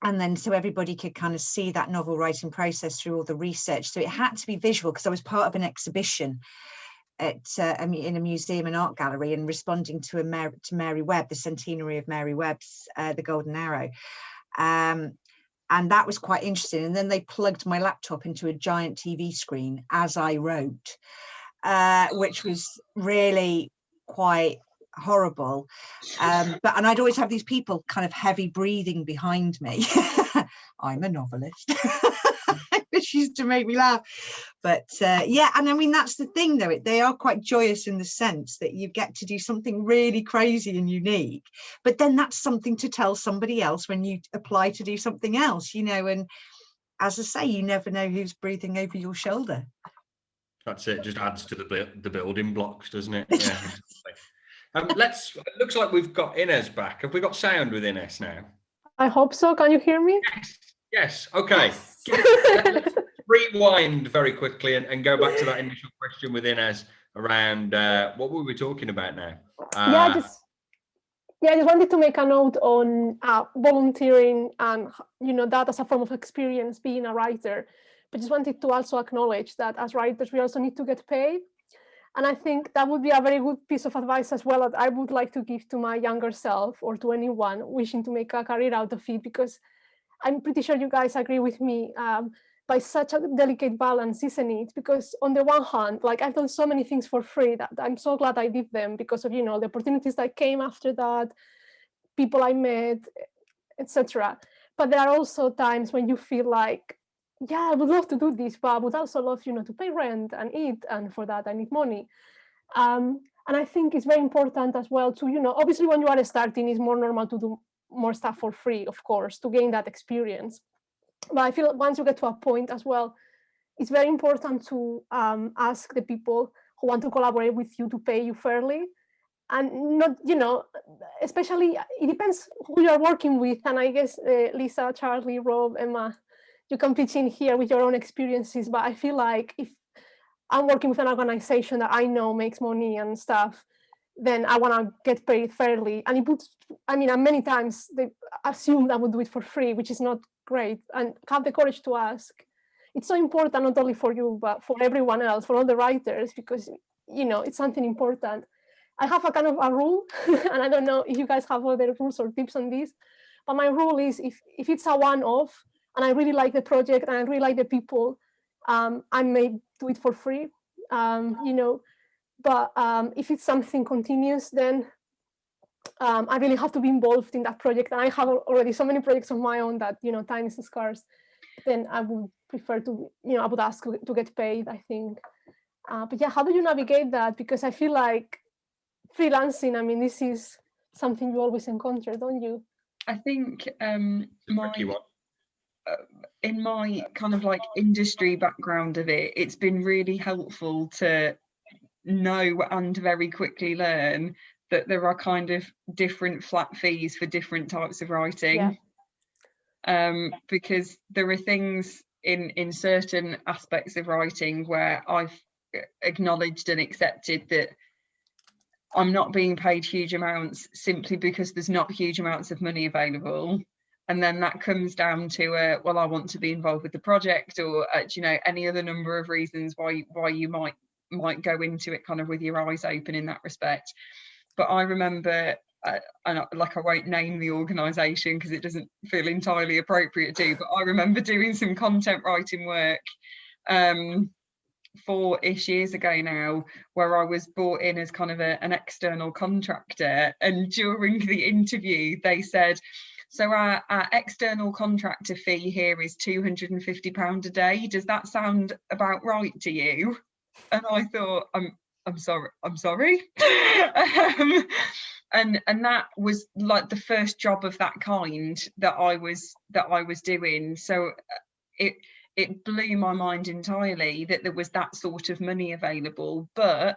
And then so everybody could kind of see that novel writing process through all the research. So it had to be visual because I was part of an exhibition in a museum and art gallery, and responding to Mary Webb, the centenary of Mary Webb's The Golden Arrow. And that was quite interesting. And then they plugged my laptop into a giant TV screen as I wrote, which was really quite horrible. And I'd always have these people kind of heavy breathing behind me. I'm a novelist. Which used to make me laugh. But yeah, and I mean, that's the thing though, they are quite joyous in the sense that you get to do something really crazy and unique, but then that's something to tell somebody else when you apply to do something else, you know. And as I say, you never know who's breathing over your shoulder. That's it, just adds to the building blocks, doesn't it? Yeah. It looks like we've got Inez back. Have we got sound with Inez now? I hope so. Can you hear me? Yes. Okay. Let's rewind very quickly and go back to that initial question with Inez around what were we talking about now? I just wanted to make a note on volunteering and, you know, that as a form of experience being a writer, but just wanted to also acknowledge that as writers we also need to get paid. And I think that would be a very good piece of advice as well that I would like to give to my younger self or to anyone wishing to make a career out of it, because I'm pretty sure you guys agree with me. by such a delicate balance, isn't it? Because on the one hand, like I've done so many things for free that I'm so glad I did them because of, you know, the opportunities that came after that, people I met, etc. But there are also times when you feel like, yeah, I would love to do this, but I would also love, you know, to pay rent and eat, and for that I need money. And I think it's very important as well to, you know, obviously when you are starting, it's more normal to do more stuff for free, of course, to gain that experience. But I feel once you get to a point as well, it's very important to ask the people who want to collaborate with you to pay you fairly. And not, you know, especially, it depends who you're working with. And I guess Lisa, Charlie, Rob, Emma, you can pitch in here with your own experiences. But I feel like if I'm working with an organization that I know makes money and stuff, then I want to get paid fairly. And it would, I mean, and many times they assume I would do it for free, which is not great. And have the courage to ask. It's so important, not only for you, but for everyone else, for all the writers, because, you know, it's something important. I have a kind of a rule, and I don't know if you guys have other rules or tips on this, but my rule is if it's a one-off and I really like the project and I really like the people, I may do it for free, you know, but if it's something continuous, then I really have to be involved in that project. And I have already so many projects of my own that, you know, time is scarce. Then I would prefer to, you know, I would ask to get paid, I think. But yeah, how do you navigate that? Because I feel like freelancing, I mean, this is something you always encounter, don't you? I think in my kind of like industry background of it, it's been really helpful to know and very quickly learn that there are kind of different flat fees for different types of writing. Yeah. Because there are things in certain aspects of writing where I've acknowledged and accepted that I'm not being paid huge amounts simply because there's not huge amounts of money available. And then that comes down to, well, I want to be involved with the project, or, you know, any other number of reasons why you might go into it kind of with your eyes open in that respect. But I remember, and like I won't name the organisation because it doesn't feel entirely appropriate to, but I remember doing some content writing work 4-ish years ago now, where I was brought in as kind of an external contractor, and during the interview they said, so our external contractor fee here is £250 a day. Does that sound about right to you? And I thought, I'm sorry. And that was like the first job of that kind that I was doing. So it blew my mind entirely that there was that sort of money available, but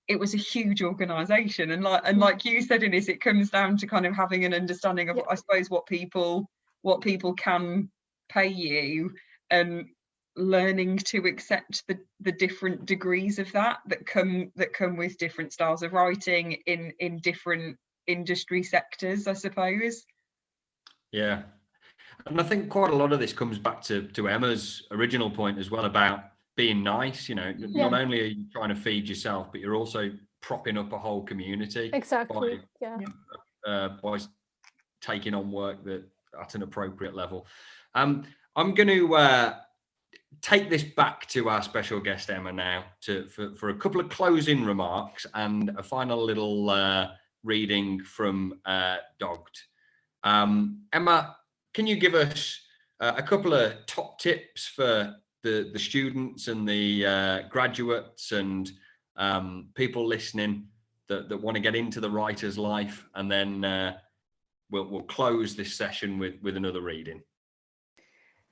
it was a huge organisation, and like you said, Ines, it comes down to kind of having an understanding of, I suppose, what people can pay you, and learning to accept the different degrees of that come with different styles of writing in different industry sectors, I suppose. Yeah. And I think quite a lot of this comes back to Emma's original point as well about being nice. You know, not only are you trying to feed yourself, but you're also propping up a whole community. Exactly. By taking on work that at an appropriate level. I'm going to take this back to our special guest Emma now for a couple of closing remarks and a final little reading from Dogged. Emma, can you give us a couple of top tips for the students and the graduates and people listening that want to get into the writer's life, and then we'll close this session with another reading?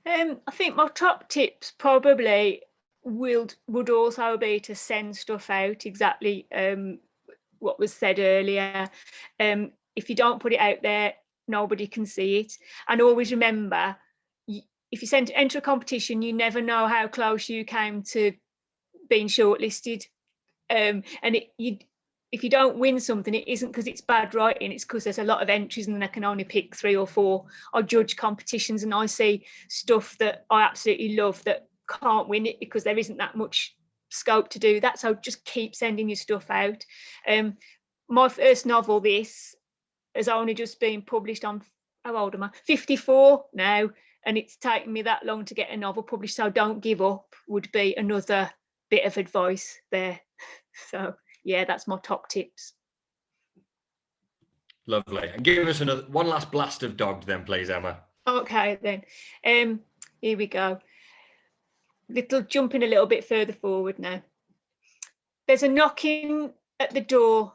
I think my top tips probably would also be to send stuff out, exactly what was said earlier. If you don't put it out there, nobody can see it. And always remember, if you enter a competition, you never know how close you came to being shortlisted. If you don't win something, it isn't because it's bad writing, it's because there's a lot of entries and they can only pick 3 or 4. I judge competitions and I see stuff that I absolutely love that can't win it because there isn't that much scope to do that. So just keep sending your stuff out. My first novel, this, has only just been published on, how old am I? 54 now. and it's taken me that long to get a novel published, so don't give up would be another bit of advice there. So yeah, that's my top tips. Lovely. And give us one last blast of dogged then, please, Emma. Okay then, here we go. Jumping a little bit further forward now. There's a knocking at the door.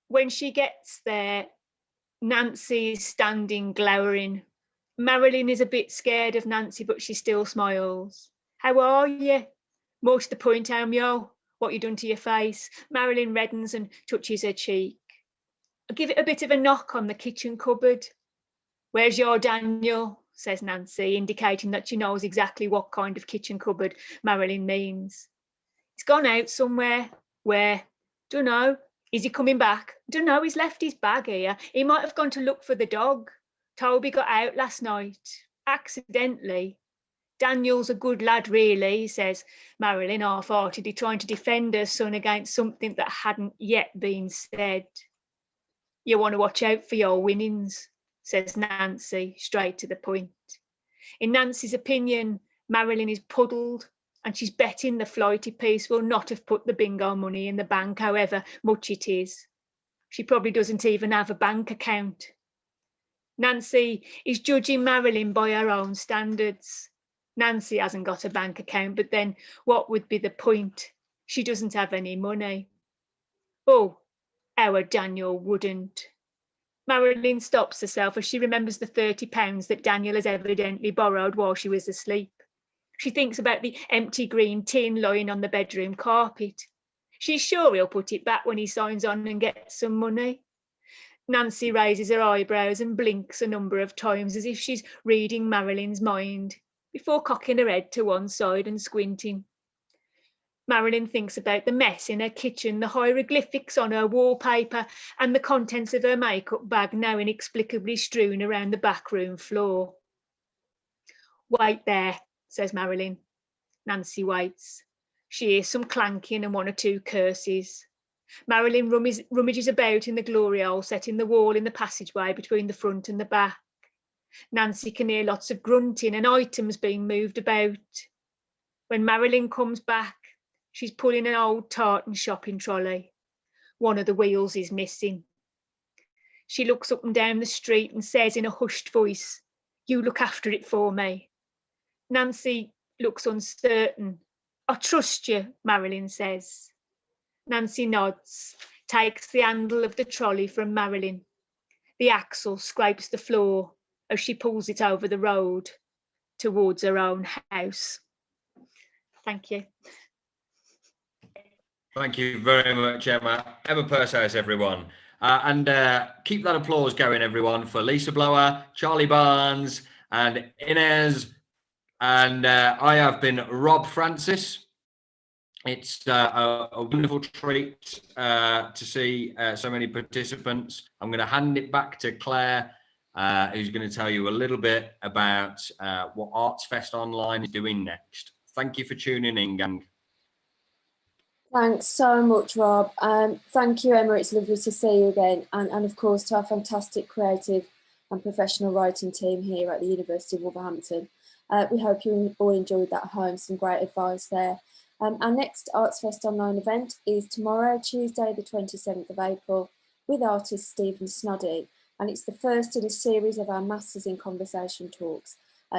When she gets there, Nancy is standing glowering. Marilyn is a bit scared of Nancy, but she still smiles. How are you? More to the point, Amyo. What you done to your face? Marilyn reddens and touches her cheek. I give it a bit of a knock on the kitchen cupboard. Where's your Daniel? Says Nancy, indicating that she knows exactly what kind of kitchen cupboard Marilyn means. He's gone out somewhere. Where? Dunno. Is he coming back? Dunno, he's left his bag here. He might have gone to look for the dog. Toby got out last night. Accidentally. Daniel's a good lad, really, says Marilyn half-heartedly, trying to defend her son against something that hadn't yet been said. You want to watch out for your winnings, says Nancy, straight to the point. In Nancy's opinion, Marilyn is puddled, and she's betting the flighty piece will not have put the bingo money in the bank, however much it is. She probably doesn't even have a bank account. Nancy is judging Marilyn by her own standards. Nancy hasn't got a bank account, but then what would be the point? She doesn't have any money. Oh, our Daniel wouldn't. Marilyn stops herself as she remembers the £30 that Daniel has evidently borrowed while she was asleep. She thinks about the empty green tin lying on the bedroom carpet. She's sure he'll put it back when he signs on and gets some money. Nancy raises her eyebrows and blinks a number of times as if she's reading Marilyn's mind, before cocking her head to one side and squinting. Marilyn thinks about the mess in her kitchen, the hieroglyphics on her wallpaper, and the contents of her makeup bag now inexplicably strewn around the back room floor. Wait there, says Marilyn. Nancy waits. She hears some clanking and one or two curses. Marilyn rummages about in the glory hole set in the wall in the passageway between the front and the back. Nancy can hear lots of grunting and items being moved about. When Marilyn comes back, she's pulling an old tartan shopping trolley. One of the wheels is missing. She looks up and down the street and says in a hushed voice, "You look after it for me." Nancy looks uncertain. "I trust you," Marilyn says. Nancy nods, takes the handle of the trolley from Marilyn. The axle scrapes the floor as she pulls it over the road towards her own house. Thank you. Thank you very much, Emma. Emma Purshouse, everyone. And keep that applause going, everyone, for Lisa Blower, Charlie Barnes, and Inez. And I have been Rob Francis. It's a wonderful treat to see so many participants. I'm going to hand it back to Claire, who's going to tell you a little bit about what ArtsFest Online is doing next. Thank you for tuning in, gang. Thanks so much, Rob. Thank you, Emma. It's lovely to see you again. And of course, to our fantastic creative and professional writing team here at the University of Wolverhampton. We hope you all enjoyed that at home, some great advice there. Our next ArtsFest Online event is tomorrow, Tuesday, the 27th of April, with artist Stephen Snoddy. And it's the first in a series of our Masters in Conversation talks.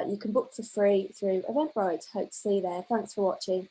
You can book for free through Eventbrite. Hope to see you there. Thanks for watching.